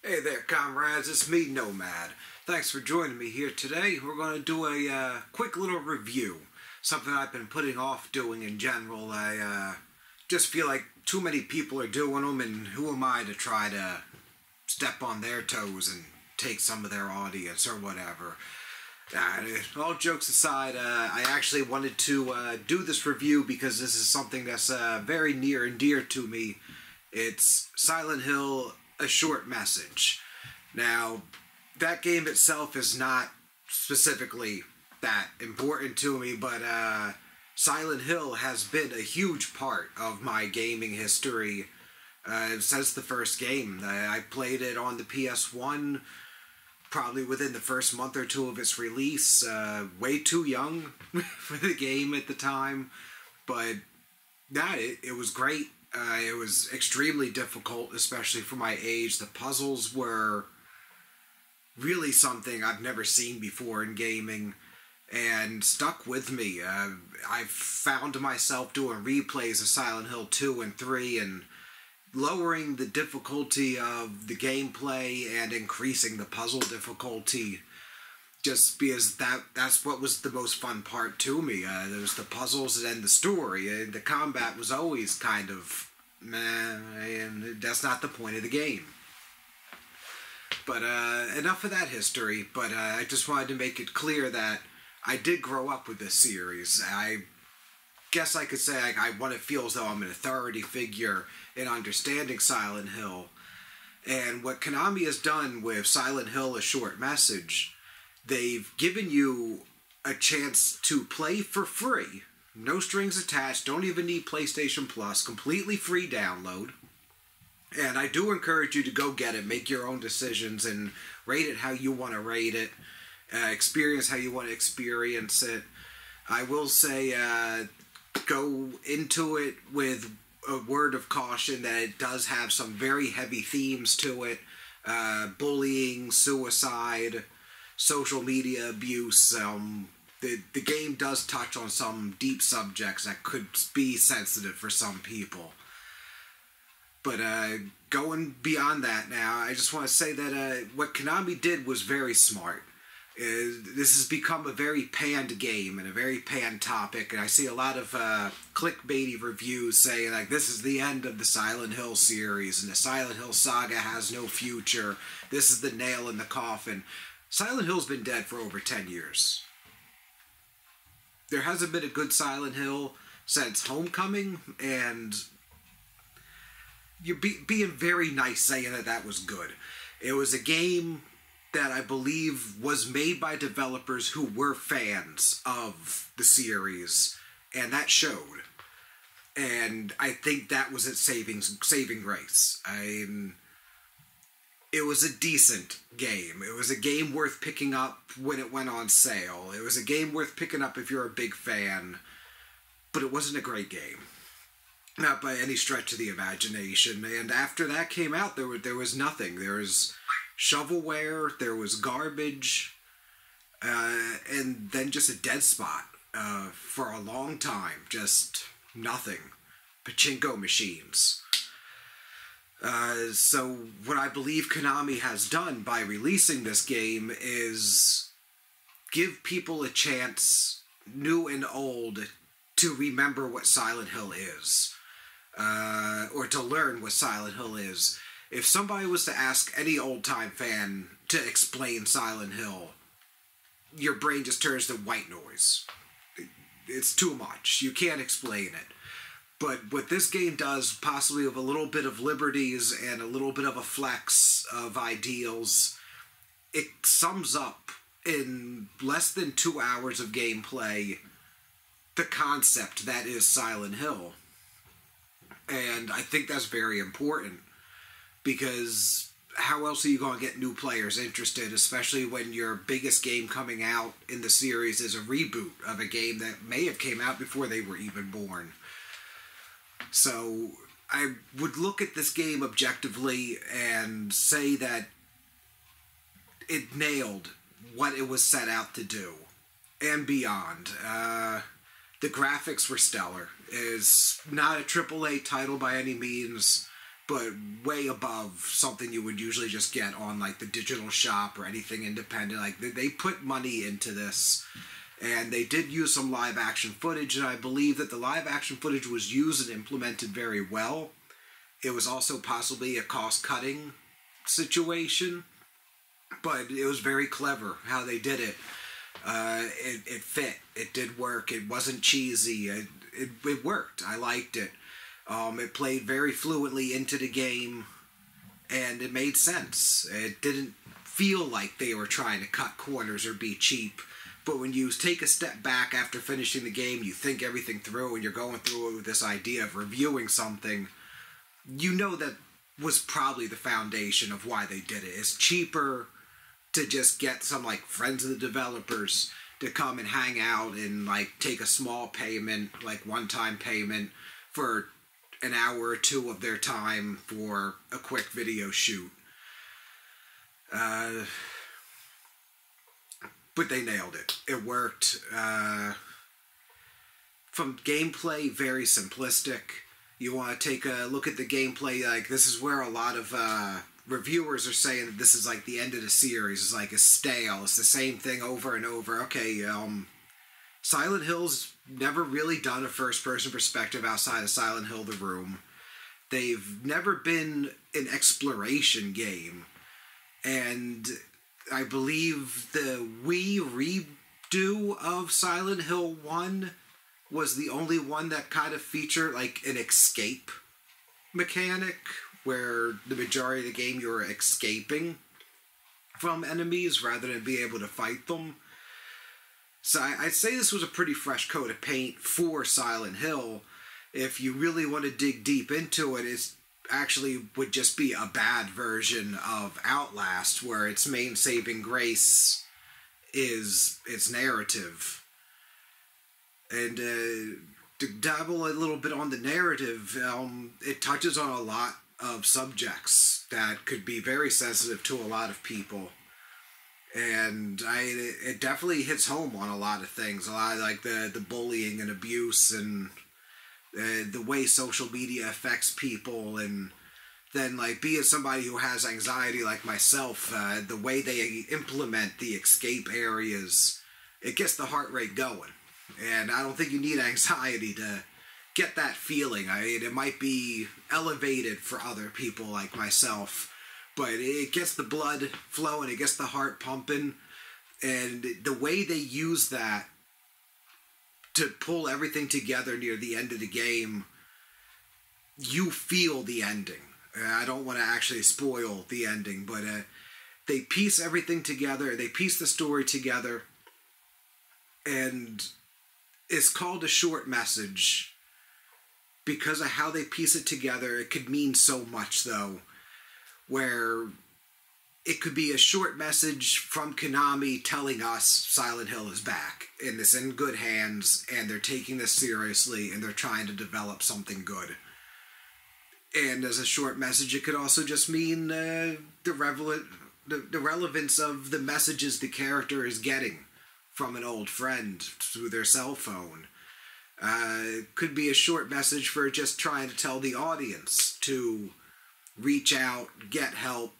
Hey there, comrades. It's me, Nomad. Thanks for joining me here today. We're going to do a quick little review. Something I've been putting off doing in general. I just feel like too many people are doing them, and who am I to try to step on their toes and take some of their audience or whatever. All jokes aside, I actually wanted to do this review because this is something that's very near and dear to me. It's Silent Hill: A Short Message. Now, that game itself is not specifically that important to me, but Silent Hill has been a huge part of my gaming history since the first game. I played it on the PS1 probably within the first month or two of its release. Way too young for the game at the time, but yeah, it was great. It was extremely difficult, especially for my age. The puzzles were really something I've never seen before in gaming and stuck with me. I've found myself doing replays of Silent Hill 2 and 3 and lowering the difficulty of the gameplay and increasing the puzzle difficulty just because that's what was the most fun part to me. There was the puzzles and the story. The combat was always kind of meh, and that's not the point of the game. But enough of that history. But I just wanted to make it clear that I did grow up with this series. I guess I could say I want to feel as though I'm an authority figure in understanding Silent Hill. And what Konami has done with Silent Hill: A Short Message, they've given you a chance to play for free. No strings attached, don't even need PlayStation Plus, completely free download. And I do encourage you to go get it, make your own decisions, and rate it how you want to rate it, experience how you want to experience it. I will say, go into it with a word of caution that it does have some very heavy themes to it. Bullying, suicide, social media abuse. The game does touch on some deep subjects that could be sensitive for some people. But going beyond that now, I just want to say that what Konami did was very smart. This has become a very panned game and a very panned topic, and I see a lot of clickbaity reviews saying like this is the end of the Silent Hill series and the Silent Hill saga has no future. This is the nail in the coffin. Silent Hill's been dead for over 10 years. There hasn't been a good Silent Hill since Homecoming, and you're being very nice saying that was good. It was a game that I believe was made by developers who were fans of the series, and that showed. And I think that was its saving grace. It was a decent game. It was a game worth picking up when it went on sale. It was a game worth picking up if you're a big fan, but it wasn't a great game. Not by any stretch of the imagination. And after that came out, there was nothing. There was shovelware, there was garbage, and then just a dead spot for a long time. Just nothing. Pachinko machines. So what I believe Konami has done by releasing this game is give people a chance, new and old, to remember what Silent Hill is. Or to learn what Silent Hill is. If somebody was to ask any old-time fan to explain Silent Hill, your brain just turns to white noise. It's too much. You can't explain it. But what this game does, possibly with a little bit of liberties and a little bit of a flex of ideals, it sums up in less than 2 hours of gameplay the concept that is Silent Hill. And I think that's very important, because how else are you going to get new players interested, especially when your biggest game coming out in the series is a reboot of a game that may have came out before they were even born. So I would look at this game objectively and say that it nailed what it was set out to do and beyond. The graphics were stellar. It's not a AAA title by any means, but way above something you would usually just get on like the digital shop or anything independent. Like they put money into this, and they did use some live action footage, and I believe that the live action footage was used and implemented very well. It was also possibly a cost cutting situation, but it was very clever how they did it. It fit. It did work. It wasn't cheesy. It worked. I liked it. It played very fluently into the game, and it made sense. It didn't feel like they were trying to cut corners or be cheap. But when you take a step back after finishing the game, you think everything through, and you're going through it with this idea of reviewing something, you know that was probably the foundation of why they did it. It's cheaper to just get some like friends of the developers to come and hang out and like take a small payment, like one-time payment for an hour or two of their time for a quick video shoot. But they nailed it. It worked. From gameplay, very simplistic. You want to take a look at the gameplay, like this is where a lot of reviewers are saying that this is like the end of the series. It's like a stale. It's the same thing over and over. Okay, Silent Hill's never really done a first-person perspective outside of Silent Hill: The Room. They've never been an exploration game. And I believe the Wii redo of Silent Hill 1 was the only one that kind of featured like an escape mechanic, where the majority of the game you were escaping from enemies rather than be able to fight them. So I'd say this was a pretty fresh coat of paint for Silent Hill. If you really want to dig deep into it, it actually would just be a bad version of Outlast, where its main saving grace is its narrative. And to dabble a little bit on the narrative, it touches on a lot of subjects that could be very sensitive to a lot of people. And it definitely hits home on a lot of things. A lot of like the bullying and abuse and the way social media affects people. And then like being somebody who has anxiety like myself, the way they implement the escape areas, it gets the heart rate going. And I don't think you need anxiety to get that feeling. I mean, it might be elevated for other people like myself, but it gets the blood flowing, it gets the heart pumping, and the way they use that to pull everything together near the end of the game, you feel the ending. I don't want to actually spoil the ending, but they piece everything together, they piece the story together, and it's called a short message because of how they piece it together. It could mean so much, though, where it could be a short message from Konami telling us Silent Hill is back, and it's in good hands, and they're taking this seriously, and they're trying to develop something good. And as a short message, it could also just mean the relevance of the messages the character is getting from an old friend through their cell phone. It could be a short message for just trying to tell the audience to reach out, get help,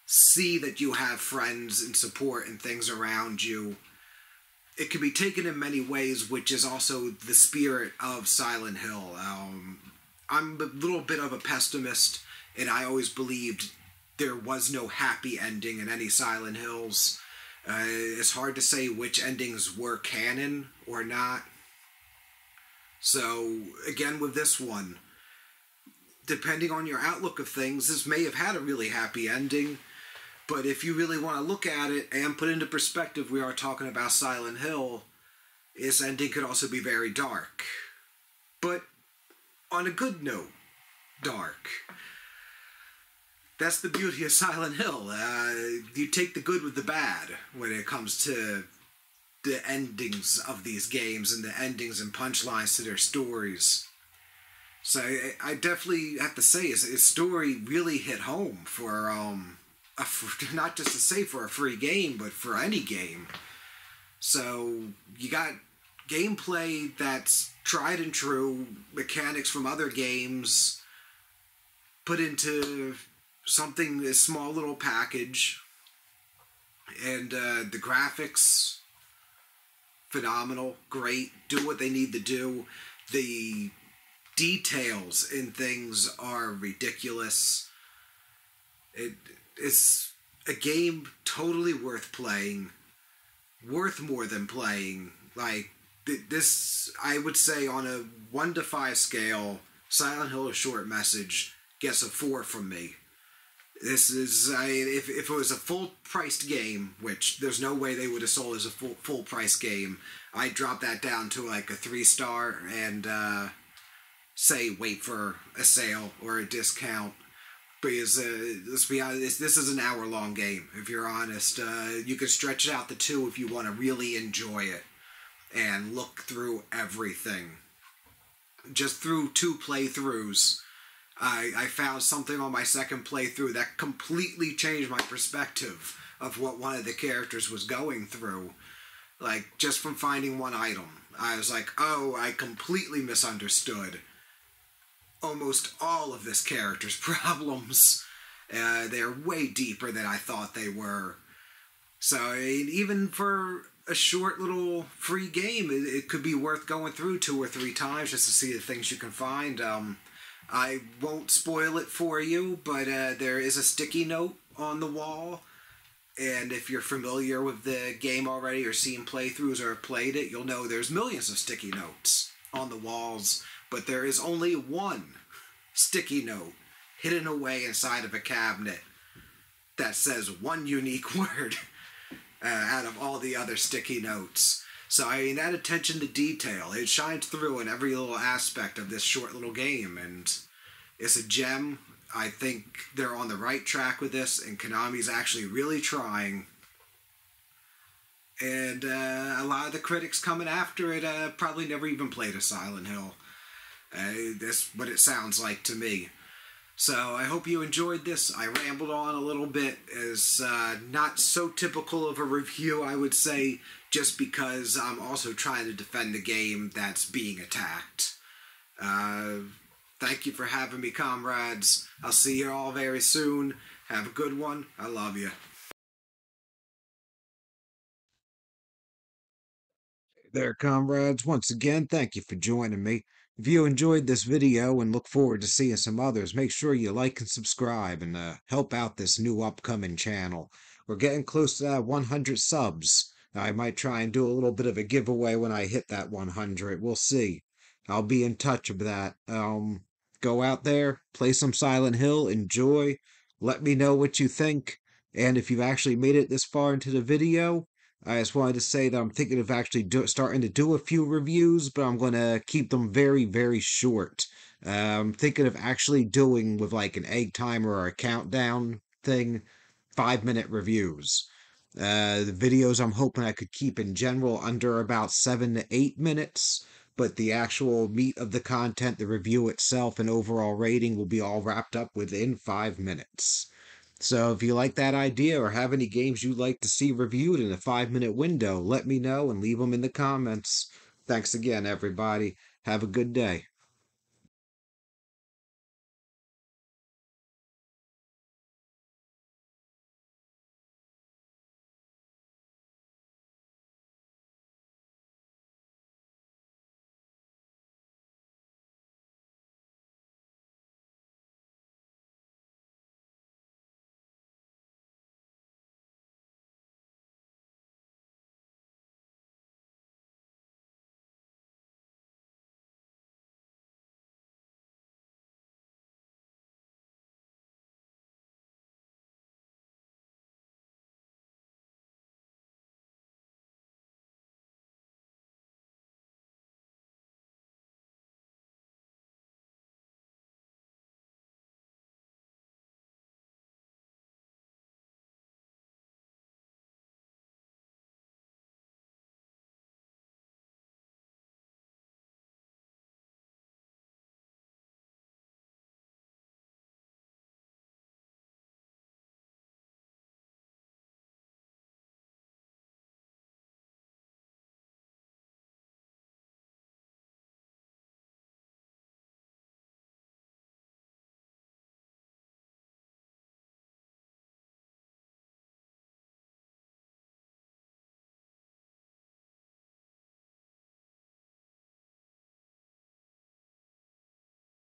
see that you have friends and support and things around you. It can be taken in many ways, which is also the spirit of Silent Hill. I'm a little bit of a pessimist, and I always believed there was no happy ending in any Silent Hills. It's hard to say which endings were canon or not. So, again, with this one, depending on your outlook of things, this may have had a really happy ending, but if you really want to look at it and put into perspective, we are talking about Silent Hill, this ending could also be very dark. But on a good note, dark. That's the beauty of Silent Hill. You take the good with the bad when it comes to the endings of these games and the endings and punchlines to their stories. So I definitely have to say his story really hit home for not just to say for a free game, but for any game. So you got gameplay that's tried and true, mechanics from other games, put into something, a small little package, and the graphics phenomenal, great, do what they need to do. The details in things are ridiculous. It's a game totally worth playing, worth more than playing. Like this, I would say on a 1 to 5 scale, Silent Hill: A Short Message gets a 4 from me. This is if it was a full priced game, which there's no way they would have sold as a full price game, I'd drop that down to like a 3 star and say wait for a sale or a discount. Because let's be honest, this is an hour-long game. If you're honest, you can stretch it out to 2 if you want to really enjoy it and look through everything. Just through 2 playthroughs, I found something on my second playthrough that completely changed my perspective of what one of the characters was going through. Like, just from finding one item, I was like, oh, I completely misunderstood almost all of this character's problems. They're way deeper than I thought they were. So, I mean, even for a short little free game, it could be worth going through 2 or 3 times just to see the things you can find. I won't spoil it for you, but there is a sticky note on the wall. And if you're familiar with the game already or seen playthroughs or played it, you'll know there's millions of sticky notes on the walls, but there is only one sticky note hidden away inside of a cabinet that says one unique word out of all the other sticky notes. So, I mean, that attention to detail, it shines through in every little aspect of this short little game, and it's a gem. I think they're on the right track with this, and Konami's actually really trying. And a lot of the critics coming after it probably never even played a Silent Hill. That's what it sounds like to me. So I hope you enjoyed this. I rambled on a little bit. It's not so typical of a review, I would say, just because I'm also trying to defend the game that's being attacked. Thank you for having me, comrades. I'll see you all very soon. Have a good one. I love you. There, comrades. Once again, thank you for joining me. If you enjoyed this video and look forward to seeing some others, make sure you like and subscribe and help out this new upcoming channel. We're getting close to that 100 subs. I might try and do a little bit of a giveaway when I hit that 100. We'll see. I'll be in touch with that. Go out there, play some Silent Hill, enjoy. Let me know what you think. And if you've actually made it this far into the video, I just wanted to say that I'm thinking of actually starting to do a few reviews, but I'm going to keep them very, very short. I'm thinking of actually doing with like an egg timer or a countdown thing, 5-minute reviews. The videos I'm hoping I could keep in general under about 7 to 8 minutes, but the actual meat of the content, the review itself, and overall rating will be all wrapped up within 5 minutes. So if you like that idea or have any games you'd like to see reviewed in a 5-minute window, let me know and leave them in the comments. Thanks again, everybody. Have a good day.